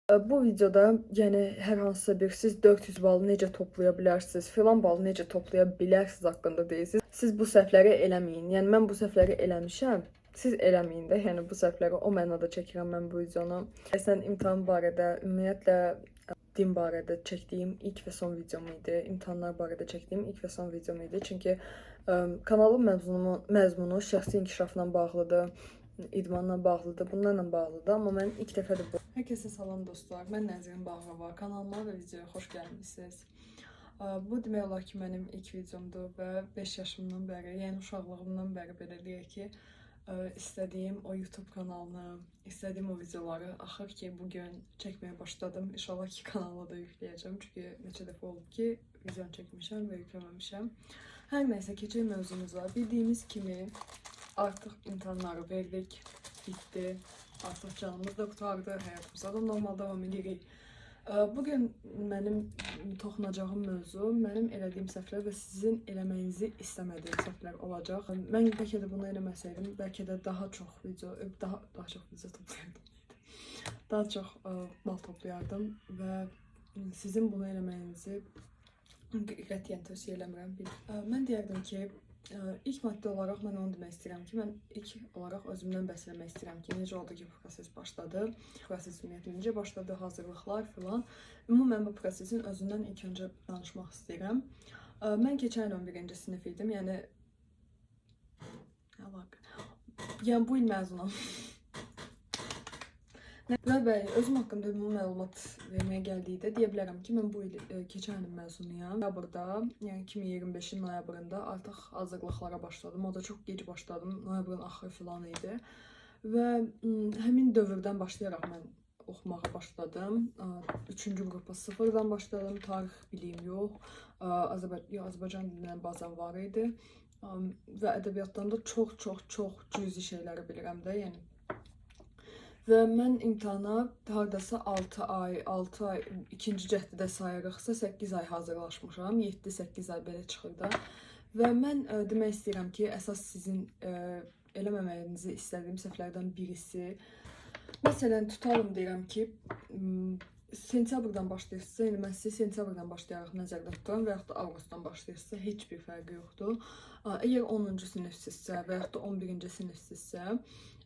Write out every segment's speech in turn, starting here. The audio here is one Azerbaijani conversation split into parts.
Bu videoda, yəni hər hansısa bir siz 400 balı necə toplaya bilərsiniz, filan balı necə toplaya bilərsiniz haqqında deyilsiniz. Siz bu səhvləri eləməyin. Yəni mən bu səhvləri eləmişəm. Siz eləməyin də. Yəni bu səhvləri o mənada çəkirəm mən bu videonu. Əslən imtahan barədə, ümumiyyətlə din barədə çəkdiyim ilk və son videom idi. İmtahanlar barədə çəkdiyim ilk və son videom idi. Çünki kanalın məzmunu şəxsi inkişafla bağlıdır, idmanla bağlıdır, bunlarla bağlıdır. Amma mən ilk dəfədir bu. Hər kəsə salam dostlar. Mən Nəzrin Bağrova. Kanalıma və videoya xoş gəlmisiniz. Bu demək olar ki, mənim ilk videomdur və 5 yaşımdan bəri, yəni uşaqlığımdan bəri belə deyək ki, istədiyim o YouTube kanalını, istədiyim o videoları axır ki, bugün çəkməyə başladım. İnşallah ki, kanala da yükləyəcəm. Çünki neçə dəfə olub ki, video çəkmişəm və yükləməmişəm. Hər nəysə, keçək mövzumuza. Bildiyimiz kimi artıq imtahanları verdik, bitdi. Artıq canımız da qutardı, həyatımıza da normal davam edirik. Bugün mənim toxunacağım mövzu mənim elədiyim səhvlər və sizin eləməyinizi istəmədiyim səhvlər olacaq. Mən bəlkə də bunu eləməsəydim, bəlkə də daha çox video toplayardım. Daha çox bal toplayardım və sizin bunu eləməyinizi qətiyyən tövsiyə eləmirəm. Mən deyərdim ki, İlk maddə olaraq mən onu demək istəyirəm ki, mən ilk olaraq özümdən bəhs eləmək istəyirəm ki, necə oldu ki, bu proses başladı, proses ümumiyyətlə necə başladı, hazırlıqlar filan. Ümumən bu prosesin özündən ilk öncə danışmaq istəyirəm. Mən keçən il 11-ci sinif idim, yəni bu il məzunam. Və bəli, özüm haqqında ümumi məlumat verməyə gəldikdə deyə bilərəm ki, mən bu il keçən ilin məzunuyam. Noyabrda, yəni 2025-in noyabrında artıq hazırlıqlara başladım. O da çox gec başladım. Noyabrın axırı filan idi. Və həmin dövrdən başlayaraq mən oxumağa başladım. 3-cü qrupa sıfırdan başladım. Tarix biliyim yox. Azərbaycan dilindən bazam var idi. Və ədəbiyyatdan da çox cüzi şeyləri bilirəm də, yəni. Və mən imtahana hardasa 6 ay, ikinci cəhdidə sayırıqsa 8 ay hazırlaşmışam. 7-8 ay belə çıxır da. Və mən demək istəyirəm ki, əsas sizin eləməməyinizi istədiyim səhvlərdən birisi. Məsələn, tutalım deyirəm ki, sentyabrdan başlayırsınızsa, yəni mən sizi sentyabrdan başlayaraq nəzərdə tuturam və yaxud da avqustdan başlayırsınızsa heç bir fərqi yoxdur. Əgər 10-cu sinifsizsə və yaxud da 11-ci sinifsizsə,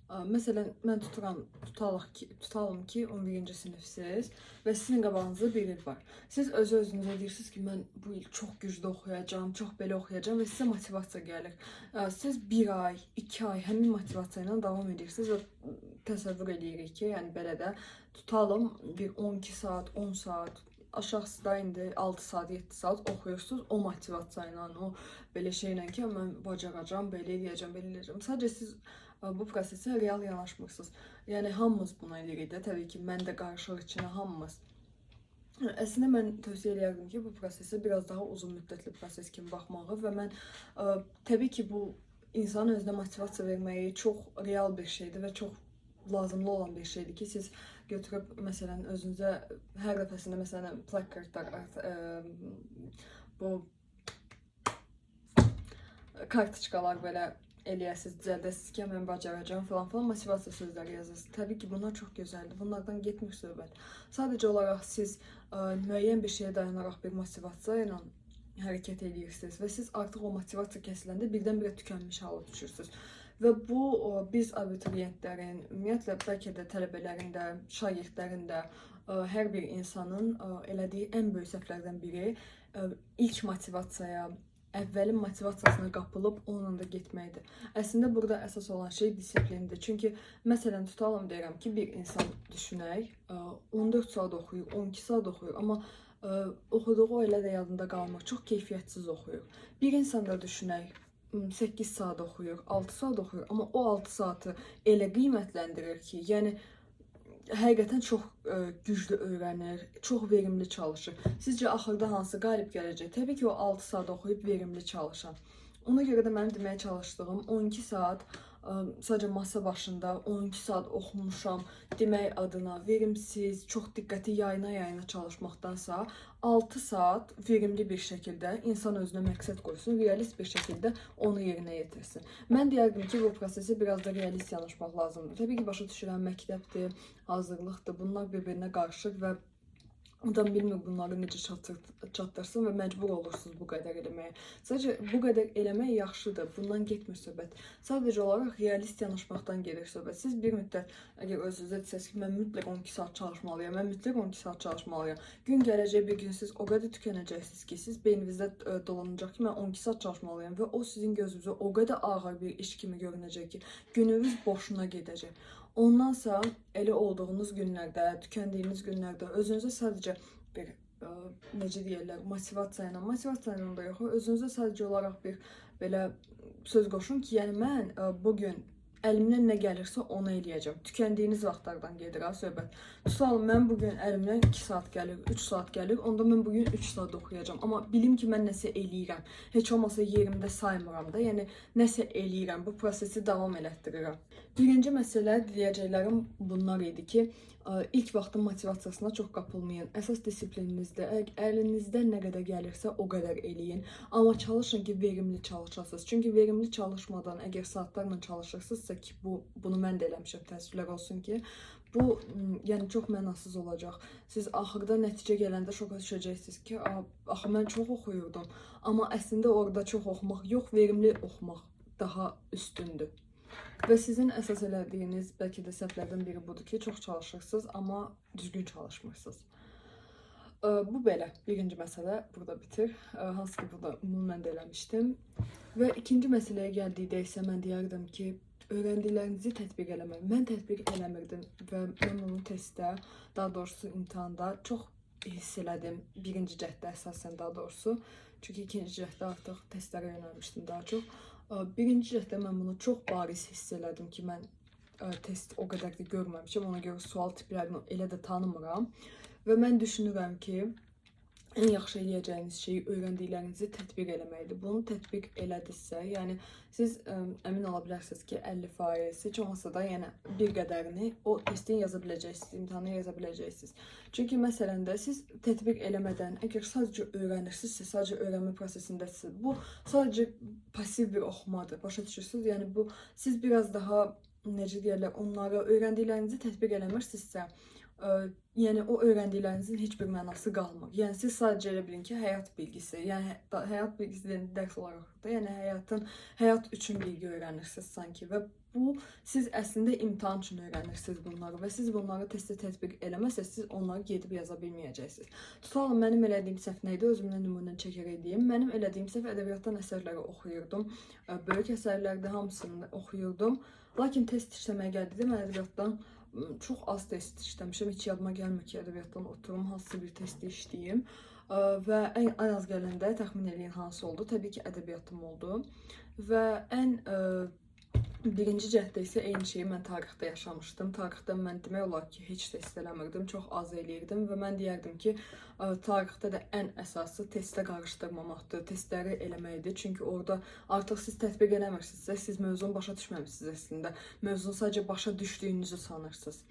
məsələn, mən tutalım ki, 11-ci sinifsiz və sizin qabağınızda bir il var. Siz özünüzə deyirsiniz ki, mən bu il çox güclü oxuyacağım, çox belə oxuyacağım və sizə motivasiya gəlir. Siz 1 ay, 2 ay həmin motivasiya ilə davam edirsiniz və təsəvvür edirik ki, yəni belə də tutalım bir 12 saat, 10 saat, aşağısı da indi 6 saat, 7 saat oxuyursunuz o motivasiya ilə, o belə şeylə ki, mən bacaracağam, belə eləyəcəm, belə eləyəcəm. Sadəcə siz bu prosesə real yanaşmırsınız. Yəni hamımız buna eləyirik də, təbii ki, mən də qarışıq içinə hamımız. Əslində mən tövsiyə edərdim ki, bu prosesə biraz daha uzun müddətli proses kimi baxmağı və mən təbii ki, bu insanın özünə motivasiya verməyi çox real bir şeydir və çox lazımlı olan bir şeydir ki, siz götürüb məsələn özünüzə hər dəfəsində məsələn plakatlar, bu kartoçkalar belə eləyəsiniz, düzəldəsiniz ki, mən bacaracağım falan motivasiya sözləri yazırsınız. Təbii ki, bunlar çox gözəldir. Bunlardan getmir söhbət. Sadəcə olaraq siz müəyyən bir şeyə dayanaraq bir motivasiya ilə hərəkət edirsiniz və siz artıq o motivasiya kəsiləndə birdən-birə tükənmiş hala düşürsünüz. Və bu biz abituriyentlərin, ümumiyyətlə bəlkə də tələbələrin də, şagirdlərin də, hər bir insanın elədiyi ən böyük səhvlərdən biri ilk motivasiyaya, əvvəlin motivasiyasına qapılıb onunla da getməkdir. Əslində burada əsas olan şey disiplindir. Çünki məsələn tutalım deyirəm ki, bir insan düşünək, 14 saat oxuyur, 12 saat oxuyur, amma oxuduğu elə də yadında qalmır. Çox keyfiyyətsiz oxuyur. Bir insan da düşünək, 8 saat oxuyur, 6 saat oxuyur, amma o 6 saatı elə qiymətləndirir ki, yəni həqiqətən çox güclü öyrənir, çox verimli çalışır. Sizcə axırda hansı qalib gələcək? Təbii ki, o 6 saat oxuyub verimli çalışan. Ona görə də mənim deməyə çalışdığım 12 saat sadəcə masa başında 12 saat oxumuşam demək adına verimsiz, çox diqqəti yayına çalışmaqdansa 6 saat verimli bir şəkildə insan özünə məqsəd qoysun, realist bir şəkildə onu yerinə yetirsin. Mən deyərdim ki, bu prosesi biraz da realist yanaşmaq lazımdır. Təbii ki, başa düşürəm, məktəbdir, hazırlıqdır, bunlar bir-birinə qarışıq və adam bilmir bunları necə çatdırsın və məcbur olursunuz bu qədər eləməyə. Sadəcə bu qədər eləmək yaxşıdır. Bundan getmir söhbət. Sadəcə olaraq realist yanaşmaqdan gedir söhbət. Siz bir müddət əgər özünüzə desəz ki, mən mütləq 12 saat çalışmalıyam, mən mütləq 12 saat çalışmalıyam. Gün gələcək bir gün siz o qədər tükənəcəksiniz ki, siz beyninizdə dolanacaq ki, mən 12 saat çalışmalıyam və o sizin gözünüzə o qədər ağır bir iş kimi görünəcək ki, gününüz boşuna gedəcək. Ondansa elə olduğunuz günlərdə, tükəndiyiniz günlərdə özünüzə sadəcə bir necə deyirlər, motivasiya ilə da yox, özünüzə sadəcə olaraq bir belə söz qoşun ki, yəni mən bugün əlimdən nə gəlirsə onu eləyəcəm. Tükəndiyiniz vaxtlardan gedir ha söhbət. Tutalım, mən bugün əlimdən 2 saat gəlir, 3 saat gəlir, onda mən bugün 3 saat oxuyacağam. Amma bilim ki, mən nəsə eləyirəm. Heç olmasa yerimdə saymıram da, yəni nəsə eləyirəm, bu prosesi davam elətdirirəm. Birinci məsələ deyəcəklərim bunlar idi ki, ilk vaxtın motivasiyasına çox qapılmayın. Əsas disiplininizdə, əlinizdən nə qədər gəlirsə o qədər eləyin. Amma çalışın ki, verimli çalışasınız. Çünki verimli çalışmadan əgər saatlarla çalışırsınızsa ki, bunu mən də eləmişəm, təəssüflər olsun ki, bu yəni çox mənasız olacaq. Siz axırda nəticə gələndə şoka düşəcəksiniz ki, axı mən çox oxuyurdum. Amma əslində orada çox oxumaq yox, verimli oxumaq daha üstündür. Və sizin əsas elədiyiniz bəlkə də səhvlərdən biri budur ki, çox çalışırsınız, amma düzgün çalışmırsınız. Bu belə, birinci məsələ burada bitir. Hansı ki, burada ümumən də eləmişdim. Və ikinci məsələyə gəldikdə isə mən deyərdim ki, öyrəndiklərinizi tətbiq eləmək. Mən tətbiq eləmirdim və mən bunu testdə, daha doğrusu imtahanda çox hiss elədim. Birinci cəhddə əsasən daha doğrusu. Çünki ikinci cəhddə artıq testlərə yönəlmişdim daha çox. Birinci cəhddə mən bunu çox bariz hiss elədim ki, mən test o qədər də görməmişəm. Ona görə sual tiplərini elə də tanımıram. Və mən düşünürəm ki, ən yaxşı eləyəcəyiniz şeyi öyrəndiklərinizi tətbiq eləməkdir. Bunu tətbiq elədinizsə, yəni siz əmin ola bilərsiniz ki, 50%, heç olmasa da yəni bir qədərini o testin yaza biləcəksiniz, imtahanı yaza biləcəksiniz. Çünki məsələn də siz tətbiq eləmədən, əgər sadəcə öyrənirsinizsə, sadəcə öyrənmə prosesindəsiniz, bu sadəcə pasiv bir oxumadır, başa düşürsünüz? Yəni bu, siz biraz daha, necə deyərlər, onları öyrəndiklərinizi tətbiq eləmirsinizsə, yəni o öyrəndiklərinizin heç bir mənası qalmır. Yəni siz sadəcə elə bilin ki, həyat bilgisi, yəni həyat bilgisi dərs olaraq da, yəni həyat üçün bilgi öyrənirsiniz sanki və bu siz əslində imtahan üçün öyrənirsiniz bunları və siz bunları testdə tətbiq eləməsəz, siz onları gedib yaza bilməyəcəksiniz. Tutalım, mənim elədiyim səhv nə idi? Özümdən nümunə çəkərək deyim. Mənim elədiyim səhv ədəbiyyatdan əsərləri oxuyurdum. Böyük əsərlərdə hamısını oxuyurdum. Lakin test işləməyə gəldi, mən ədəbiyyatdan çox az test işləmişəm. Heç yadıma gəlmir ki, ədəbiyyatdan oturum, hansısa bir testi işləyim. Və ən az gələndə təxmin eləyin hansı oldu? Təbii ki, ədəbiyyatım oldu. Və ən birinci cəhddə isə eyni şeyi mən tarixdə yaşamışdım. Tarixdə mən demək olar ki, heç test eləmirdim, çox az eləyirdim və mən deyərdim ki, tarixdə də ən əsası testə qarışdırmamaqdır, testləri eləməkdir. Çünki orada artıq siz tətbiq eləmirsinizsə, siz mövzunu başa düşməmişsiniz əslində. Mövzunu sadəcə başa düşdüyünüzü sanırsınız.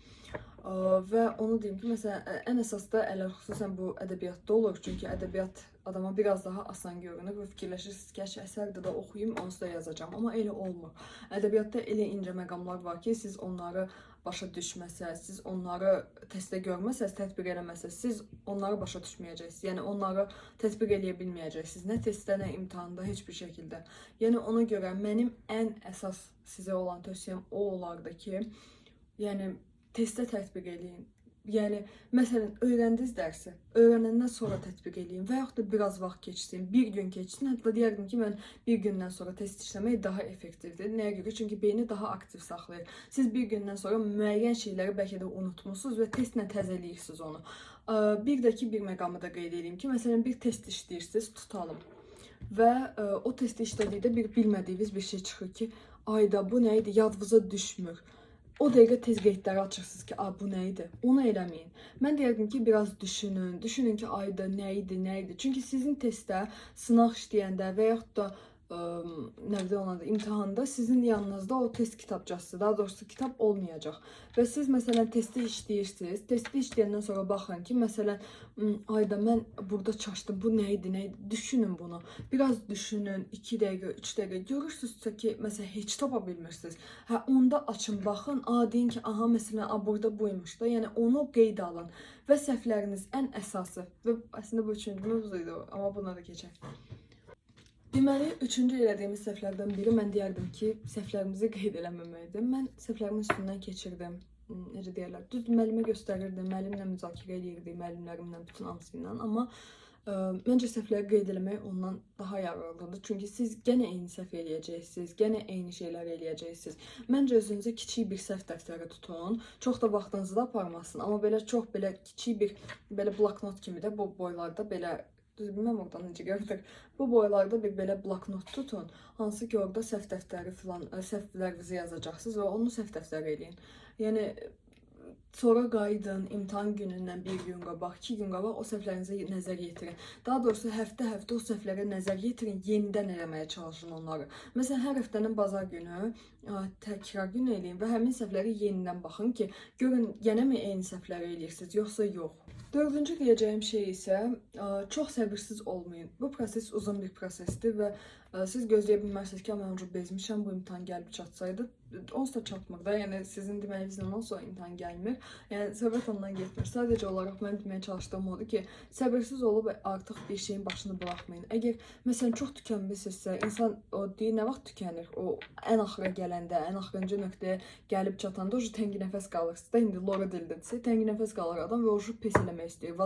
Və onu deyim ki, məsələn, ən əsas da xüsusən bu ədəbiyyatda olur. Çünki ədəbiyyat adama biraz daha asan görünür və fikirləşirsiniz ki, əsərdə də oxuyum, onsuz da yazacağam. Amma elə olmur. Ədəbiyyatda elə incə məqamlar var ki, siz onları başa düşməsəz, siz onları testdə görməsəz, tətbiq eləməsəz, siz onları başa düşməyəcəksiniz. Yəni onları tətbiq eləyə bilməyəcəksiniz. Nə testdə, nə imtahanda, heç bir şəkildə. Yəni ona görə mənim ən əsas sizə olan tövsiyəm o olardı ki, yəni testdə tətbiq eləyin. Yəni, məsələn, öyrəndiniz dərsi, öyrənəndən sonra tətbiq eləyin və yaxud da biraz vaxt keçsin, bir gün keçsin. Hətta deyərdim ki, mən bir gündən sonra test işləmək daha effektivdir. Nəyə görə? Çünki beyni daha aktiv saxlayır. Siz bir gündən sonra müəyyən şeyləri bəlkə də unutmuşsunuz və testlə təzələyirsiniz onu. Bir də ki, bir məqamı da qeyd edeyim ki, məsələn, bir test işləyirsiniz, tutalım. Və o testi işlədikdə bir bilmədiyiniz bir şey çıxır ki, ayda bu nə idi, yadınıza düşmür. O dəqiqə tez qeydləri açırsınız ki, bu nə idi? Onu eləməyin. Mən deyərdim ki, biraz düşünün ki, ayda nə idi? Çünki sizin testdə sınaq işləyəndə və yaxud da nerede ona da imtahanda sizin yanınızda o test kitabçası, daha doğrusu kitap olmayacak. Ve siz mesela testi işləyirsiniz. Testi işləyəndən sonra baxın ki, mesela ayda mən burada çaşdım, bu neydi? Düşünün bunu. Biraz düşünün, 2 dəqiqə, 3 dəqiqə. Görürsünüzsə ki, mesela heç tapa bilmirsiniz. Hə, onda açın, baxın, deyin ki, aha, mesela burada buymuş da. Yəni onu qeyd alın. Və səhvləriniz ən əsası və əslində bu üçüncü mövzuydu, amma buna da keçək. Deməli, üçüncü elədiyimiz səhvlərdən biri mən deyərdim ki, səhvlərimizi qeyd eləməməkdir. Mən səhvlərimin üstündən keçirdim. Necə deyirlər? Düz müəllimə göstərirdim, müəllimlə müzakirə edirdik, müəllimlərimlə, bütün hamısı ilə. Amma məncə səhvləri qeyd eləmək ondan daha yararlıdır. Çünki siz gənə eyni səhv eləyəcəksiniz, gənə eyni şeylər eləyəcəksiniz. Məncə özünüzə kiçik bir səhv dəftəri tutun. Çox da vaxtınızı da aparmasın. Amma belə çox belə kiçik bir belə bloknot kimi də bu boylarda belə düz bilməm oradan necə görünür. Bu boylarda bir belə bloknot tutun. Hansı ki orada səhv dəftəri filan, səhvlərinizi yazacaqsınız və onu səhv dəftəri eləyin. Yəni sonra qayıdın, imtahan günündən 1 gün qabaq, 2 gün qabaq o səhvlərinizi nəzər yetirin. Daha doğrusu həftə-həftə o səhvlərə nəzər yetirin, yenidən eləməyə çalışın onları. Məsələn, hər həftənin bazar günü təkrar gün eləyin və həmin səhvləri yenidən baxın ki, görün yenə mi eyni səhvləri eləyirsiniz, yoxsa yox. Dördüncü deyəcəyim şey isə çox səbirsiz olmayın. Bu proses uzun bir prosesdir və siz gözləyə bilmərsiniz ki, mən ucu bezmişəm, bu imtahan gəlib çatsaydı. Onsuz da çatmır da, yəni sizin deməyinizlə onsuz imtahan gəlmir. Yəni söhbət ondan getmir. Sadəcə olaraq mən deməyə çalışdığım odur ki, səbirsiz olub artıq bir şeyin başını buraxmayın. Əgər məsələn çox tükənmisinizsə, insan o deyir nə vaxt tükənir? O ən axıra gələndə, ən axırıncı nöqtəyə gəlib çatanda o təngi nəfəs qalırsınız da. İndi Laura dildə təngi nəfəs qalır adam və o pes eləmək istəyir,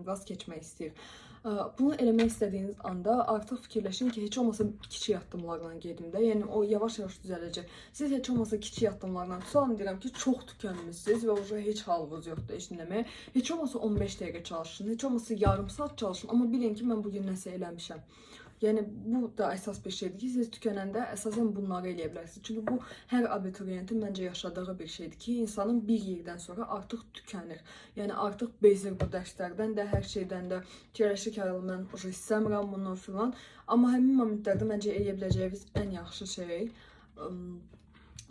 vaz keçmək istəyir. Bunu eləmək istədiyiniz anda artıq fikirləşin ki, heç olmasa kiçik addımlarla gedim də. Yəni o yavaş-yavaş düzələcək. Siz heç olmasa kiçik addımlarla tutalım, deyirəm ki, çox tükənmisiniz və o heç halınız yoxdur heç nəməyə. Heç olmasa 15 dəqiqə çalışın, heç olmasa yarım saat çalışın, amma bilin ki, mən bu gün nəsə eləmişəm. Yəni bu da əsas bir şeydir ki, siz tükənəndə əsasən bunları eləyə bilərsiniz. Çünki bu hər abituriyentin məncə yaşadığı bir şeydir ki, insanın bir yerdən sonra artıq tükənir. Yəni artıq bezir bu dərslərdən də, hər şeydən də. Fikirləşir ki, mən istəmirəm bunu filan. Amma həmin momentlərdə məncə eləyə biləcəyiniz ən yaxşı şey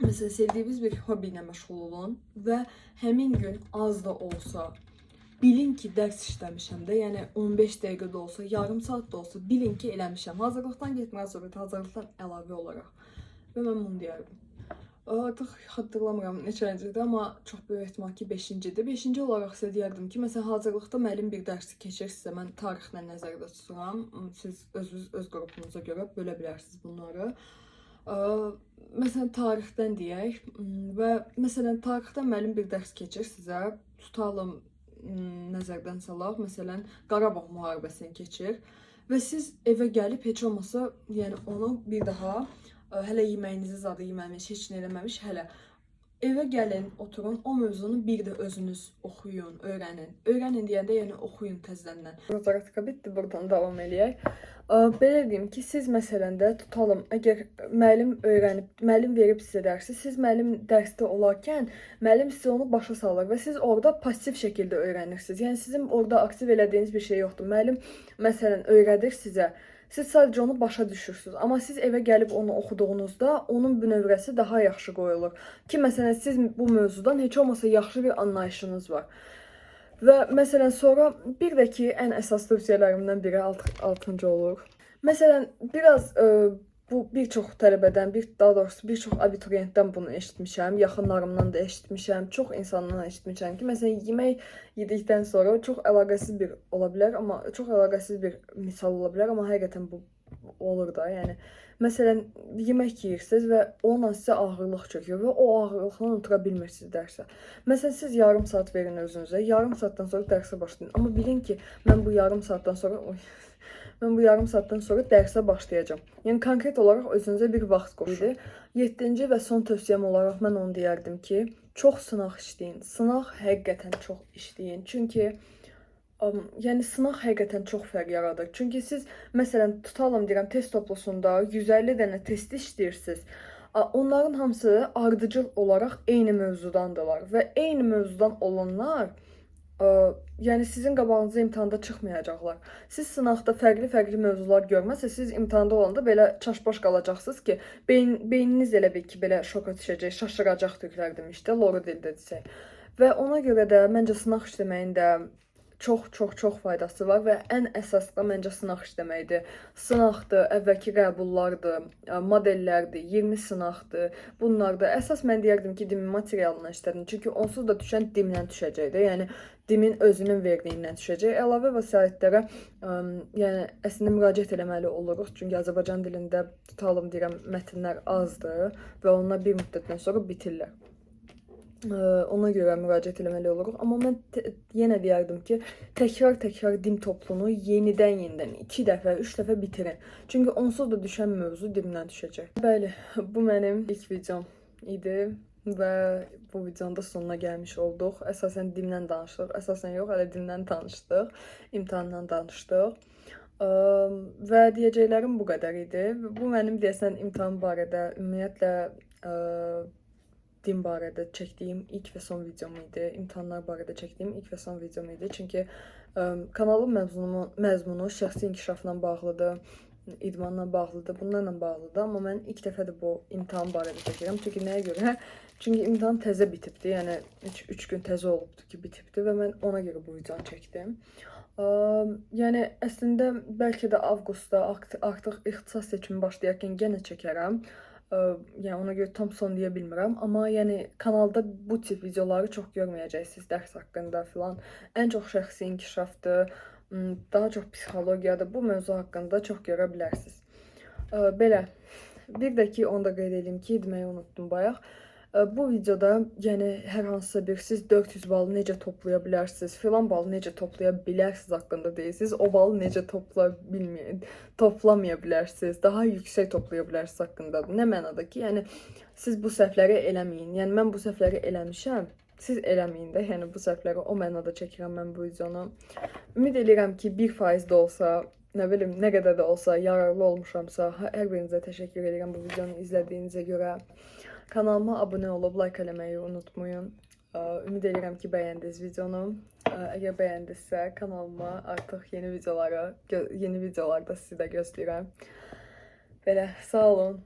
məsələn sevdiyiniz bir hobi ilə məşğul olun və həmin gün az da olsa bilin ki, dərs işləmişəm də, yəni 15 dəqiqə də olsa, yarım saat da olsa bilin ki, eləmişəm. Hazırlıqdan getməz sonra, hazırlıqdan əlavə olaraq. Və mən bunu deyərdim. Artıq xatırlamıram neçəncidir, amma çox böyük ehtimal ki, 5-cidir. 5-ci olaraq sizə deyərdim ki, məsələn, hazırlıqda müəllim bir dərsi keçirsə, mən tarixlə nəzərdə tuturam. Siz öz qrupunuza görə bölə bilərsiniz bunları. Məsələn, tarixdən deyək və məsələn, tarixdən müəllim bir dərs keçir sizə, tutalım, nəzərdən salaq, məsələn, Qarabağ müharibəsini keçir və siz evə gəlib heç olmasa, yəni onu bir daha hələ yeməyinizi zadı yeməmiş, heç nə eləməmiş, hələ evə gəlin, oturun, o mövzunu bir də özünüz oxuyun, öyrənin. Öyrənin deyəndə, yəni oxuyun təzədən. Rozatka bitdi, buradan davam eləyək. Belə deyim ki, siz məsələn də tutalım, əgər müəllim öyrənib, müəllim verib sizə dərsi, siz müəllim dərsdə olarkən müəllim sizə onu başa salır və siz orada pasiv şəkildə öyrənirsiniz. Yəni sizin orada aktiv elədiyiniz bir şey yoxdur. Müəllim məsələn öyrədir sizə. Siz sadəcə onu başa düşürsünüz. Amma siz evə gəlib onu oxuduğunuzda onun bünövrəsi daha yaxşı qoyulur. Ki məsələn siz bu mövzudan heç olmasa yaxşı bir anlayışınız var. Və məsələn sonra bir də ki, ən əsas tövsiyələrimdən biri 6-cı olur. Məsələn, biraz bu bir çox tələbədən, daha doğrusu bir çox abituriyentdən bunu eşitmişəm, yaxınlarımdan da eşitmişəm, çox insandan eşitmişəm ki, məsələn, yemək yedikdən sonra çox əlaqəsiz bir ola bilər, amma çox əlaqəsiz bir misal ola bilər, amma həqiqətən bu olur da, yəni. Məsələn, yemək yeyirsiniz və onunla sizə ağırlıq çökür və o ağırlıqla otura bilmirsiniz dərsə. Məsələn, siz yarım saat verin özünüzə, yarım saatdan sonra dərsə başlayın. Amma bilin ki, mən bu yarım saatdan sonra dərsə başlayacağam. Yəni, konkret olaraq özünüzə bir vaxt qoyun. 7-ci və son tövsiyəm olaraq mən onu deyərdim ki, çox sınaq işləyin. Sınaq həqiqətən çox işləyin. Çünki yəni sınaq həqiqətən çox fərq yaradır. Çünki siz məsələn tutalım deyirəm test toplusunda 150 dənə test işləyirsiniz. Onların hamısı ardıcıl olaraq eyni mövzudandırlar və eyni mövzudan olanlar Yəni sizin qabağınıza imtahanda çıxmayacaqlar. Siz sınaqda fərqli-fərqli mövzular görməsəz, siz imtahanda olanda belə çaşbaş qalacaqsınız ki, beyniniz elə bil ki, belə şoka düşəcək, şaşıracaq türklər demişdə, loru dildə desək. Və ona görə də məncə sınaq işləməyin də çox faydası var və ən əsası da məncə sınaq işləməkdir. Sınaqdır, əvvəlki qəbullardır, modellərdir, 20 sınaqdır. Bunlardır. Əsas mən deyərdim ki, dimin materialından işlədim. Çünki onsuz da düşən dimdən düşəcək də. Yəni dimin özünün verdiyindən düşəcək. Əlavə vəsaitlərə yəni əslində müraciət eləməli oluruq. Çünki Azərbaycan dilində tutalım deyirəm mətnlər azdır və onlar bir müddətdən sonra bitirlər. Ona görə müraciət eləməli oluruq. Amma mən yenə deyərdim ki, təkrar dim toplunu yenidən 2 dəfə, 3 dəfə bitirin. Çünki onsuz da düşən mövzu dimdən düşəcək. Bəli, bu mənim ilk videom idi və bu videonun da sonuna gəlmiş olduq. Əsasən dimdən danışdıq. Əsasən yox, hələ dimdən danışdıq. İmtahandan danışdıq. Və deyəcəklərim bu qədər idi. Bu mənim deyəsən imtahan barədə, ümumiyyətlə din barədə çəkdiyim ilk və son videom idi. İmtahanlar barədə çəkdiyim ilk və son videom idi. Çünki kanalın məzmunu şəxsi inkişafla bağlıdır, idmanla bağlıdır, bunlarla bağlıdır. Amma mən ilk dəfədir bu imtahan barədə çəkirəm. Çünki nəyə görə? Çünki imtahan təzə bitibdi. Yəni 3 gün təzə olubdu ki, bitibdi və mən ona görə bu videonu çəkdim. Yəni əslində bəlkə də avqustda artıq ixtisas seçimi başlayarkən yenə çəkərəm. Yəni ona görə tam son deyə bilmirəm, amma yəni kanalda bu tip videoları çox görməyəcəksiniz dərs haqqında filan. Ən çox şəxsi inkişafdır, daha çox psixologiyadır. Bu mövzu haqqında çox görə bilərsiniz. Belə, bir də ki, onu da qeyd edeyim ki, deməyi unutdum bayaq. Bu videoda yəni hər hansısa bir siz 400 balı necə toplaya bilərsiniz, filan balı necə toplaya bilərsiniz haqqında deyirsiniz. O balı necə toplamaya bilərsiniz, daha yüksək toplaya bilərsiniz haqqındadır. Nə mənada ki, yəni siz bu səhvləri eləməyin. Yəni mən bu səhvləri eləmişəm, siz eləməyin də. Yəni bu səhvləri o mənada çəkirəm mən bu videonu. Ümid edirəm ki, 1% də olsa, nə bilim, nə qədər də olsa yararlı olmuşamsa, hər birinizə təşəkkür edirəm bu videonu izlədiyinizə görə. Kanalıma abunə olub like eləməyi unutmayın. Ümid edirəm ki, bəyəndiniz videonu. Əgər bəyəndinizsə, kanalıma artıq yeni videolarda sizi də gözləyirəm. Belə, sağ olun.